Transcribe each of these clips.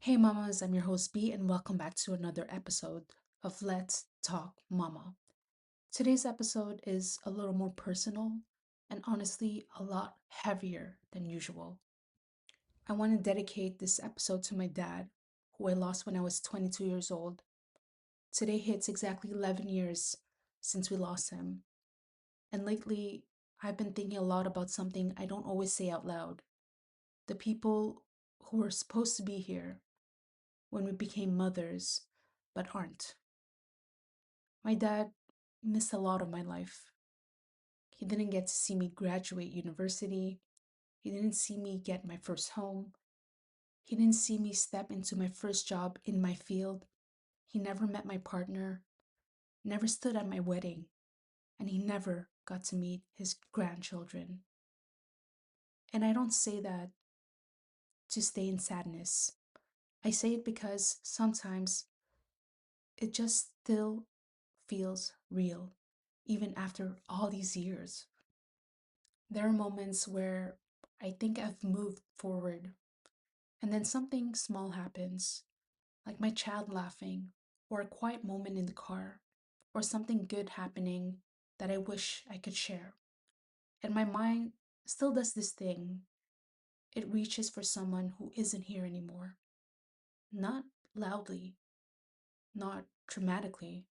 Hey mamas, I'm your host B and welcome back to another episode of Let's Talk Mama. Today's episode is a little more personal and honestly a lot heavier than usual. I want to dedicate this episode to my dad, who I lost when I was 22 years old. Today hits exactly 11 years since we lost him. And lately, I've been thinking a lot about something I don't always say out loud. The people who were supposed to be here when we became mothers, but aren't. My dad missed a lot of my life. He didn't get to see me graduate university. He didn't see me get my first home. He didn't see me step into my first job in my field. He never met my partner, never stood at my wedding, and he never got to meet his grandchildren. And I don't say that to stay in sadness. I say it because sometimes it just still feels real, even after all these years. There are moments where I think I've moved forward, and then something small happens, like my child laughing, or a quiet moment in the car, or something good happening that I wish I could share. And my mind still does this thing. It reaches for someone who isn't here anymore. Not loudly, not dramatically,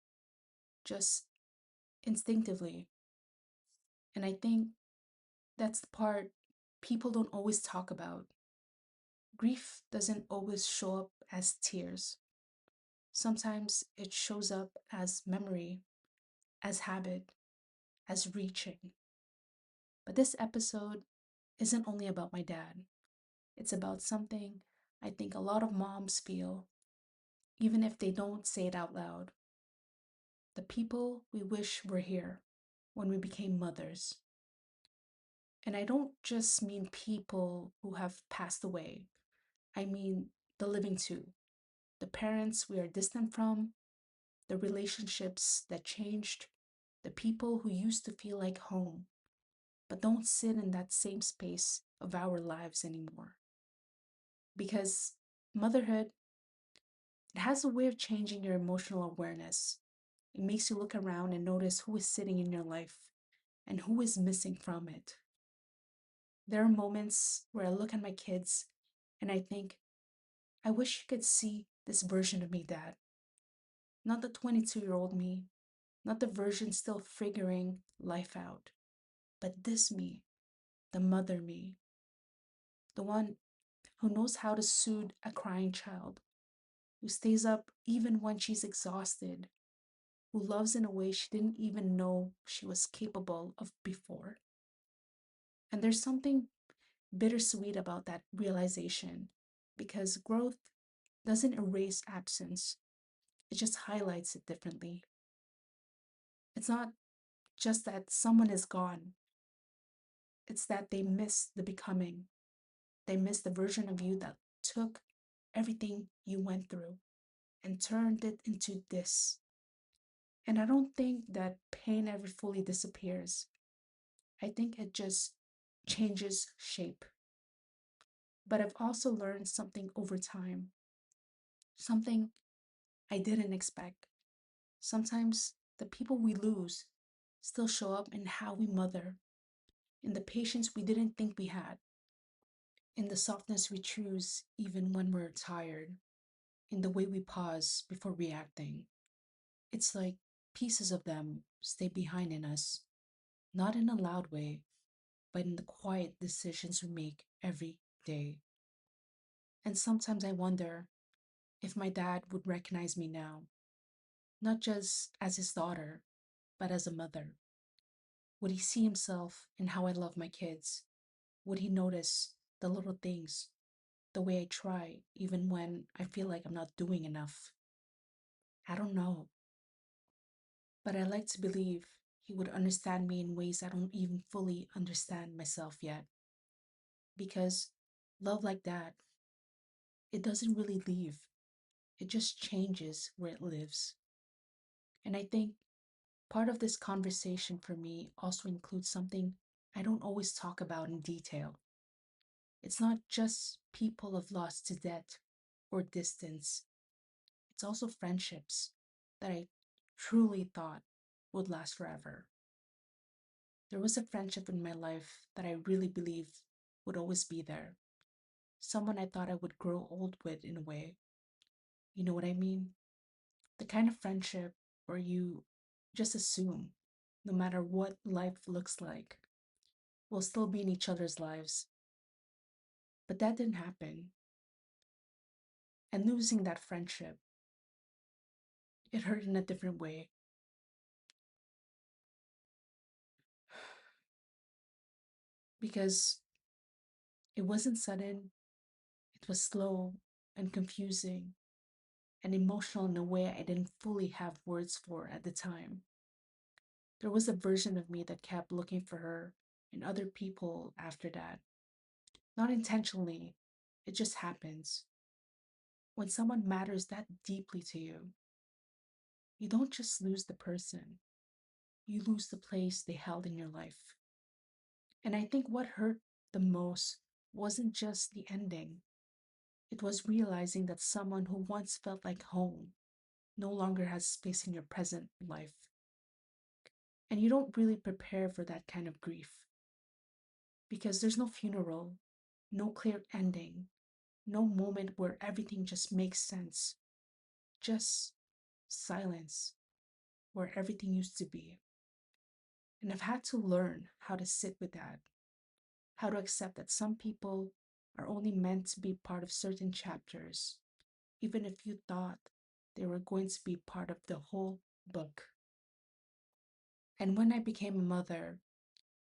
just instinctively. And I think that's the part people don't always talk about. Grief doesn't always show up as tears. Sometimes it shows up as memory, as habit, as reaching. But this episode isn't only about my dad, it's about something I think a lot of moms feel, even if they don't say it out loud. The people we wish were here when we became mothers. And I don't just mean people who have passed away, I mean the living too. The parents we are distant from, the relationships that changed, the people who used to feel like home, but don't sit in that same space of our lives anymore. Because motherhood, it has a way of changing your emotional awareness. It makes you look around and notice who is sitting in your life and who is missing from it. There are moments where I look at my kids and I think, I wish you could see this version of me, Dad. Not the 22-year-old me, not the version still figuring life out, but this me, the mother me, the one who knows how to soothe a crying child, who stays up even when she's exhausted, who loves in a way she didn't even know she was capable of before. And there's something bittersweet about that realization because growth doesn't erase absence, it just highlights it differently. It's not just that someone is gone, it's that they miss the becoming. They miss the version of you that took everything you went through and turned it into this. And I don't think that pain ever fully disappears. I think it just changes shape. But I've also learned something over time, something I didn't expect. Sometimes the people we lose still show up in how we mother, in the patience we didn't think we had, in the softness we choose even when we're tired, in the way we pause before reacting. It's like pieces of them stay behind in us, not in a loud way, but in the quiet decisions we make every day. And sometimes I wonder if my dad would recognize me now, not just as his daughter, but as a mother. Would he see himself in how I love my kids? Would he notice the little things, the way I try, even when I feel like I'm not doing enough? I don't know, but I like to believe he would understand me in ways I don't even fully understand myself yet. Because love like that, it doesn't really leave, it just changes where it lives. And I think part of this conversation for me also includes something I don't always talk about in detail. It's not just people I've lost to death, or distance. It's also friendships that I truly thought would last forever. There was a friendship in my life that I really believed would always be there. Someone I thought I would grow old with in a way. You know what I mean? The kind of friendship where you just assume, no matter what life looks like, we'll still be in each other's lives. But that didn't happen. And losing that friendship, it hurt in a different way because it wasn't sudden, it was slow and confusing and emotional in a way I didn't fully have words for at the time. There was a version of me that kept looking for her in other people after that. Not intentionally, it just happens. When someone matters that deeply to you, you don't just lose the person, you lose the place they held in your life. And I think what hurt the most wasn't just the ending, it was realizing that someone who once felt like home no longer has space in your present life. And you don't really prepare for that kind of grief because there's no funeral, no clear ending, no moment where everything just makes sense, just silence where everything used to be. And I've had to learn how to sit with that, how to accept that some people are only meant to be part of certain chapters, even if you thought they were going to be part of the whole book. And when I became a mother,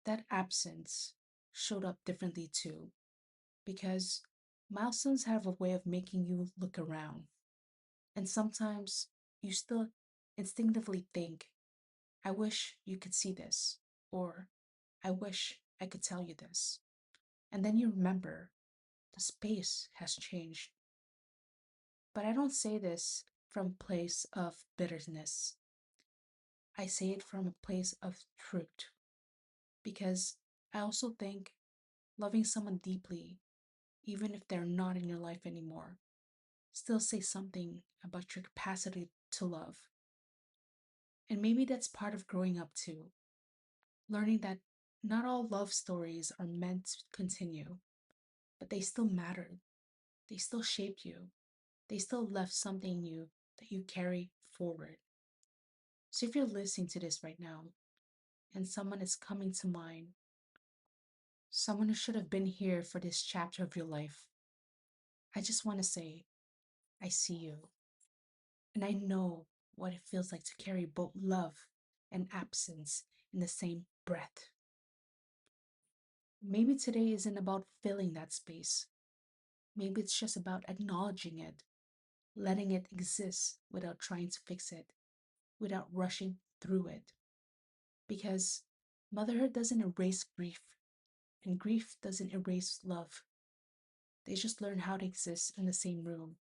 that absence showed up differently too, because milestones have a way of making you look around. And sometimes you still instinctively think, I wish you could see this, or I wish I could tell you this. And then you remember the space has changed. But I don't say this from a place of bitterness. I say it from a place of truth because I also think loving someone deeply, even if they're not in your life anymore, still say something about your capacity to love. And maybe that's part of growing up too, learning that not all love stories are meant to continue, but they still mattered. They still shaped you. They still left something in you that you carry forward. So if you're listening to this right now and someone is coming to mind, someone who should have been here for this chapter of your life, I just want to say, I see you. And I know what it feels like to carry both love and absence in the same breath. Maybe today isn't about filling that space. Maybe it's just about acknowledging it, letting it exist without trying to fix it, without rushing through it. Because motherhood doesn't erase grief, and grief doesn't erase love. They just learn how to exist in the same room.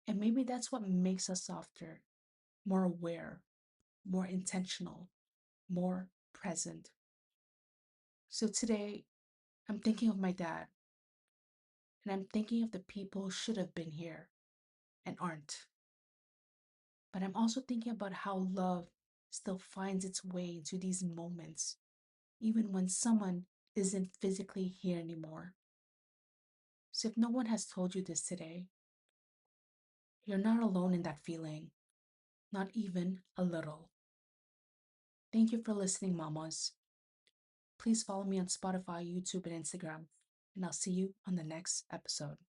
And maybe that's what makes us softer, more aware, more intentional, more present. So today, I'm thinking of my dad, and I'm thinking of the people who should have been here and aren't. But I'm also thinking about how love still finds its way into these moments, even when someone isn't physically here anymore. So if no one has told you this today, you're not alone in that feeling, not even a little. Thank you for listening, mamas. Please follow me on Spotify, YouTube, and Instagram, and I'll see you on the next episode.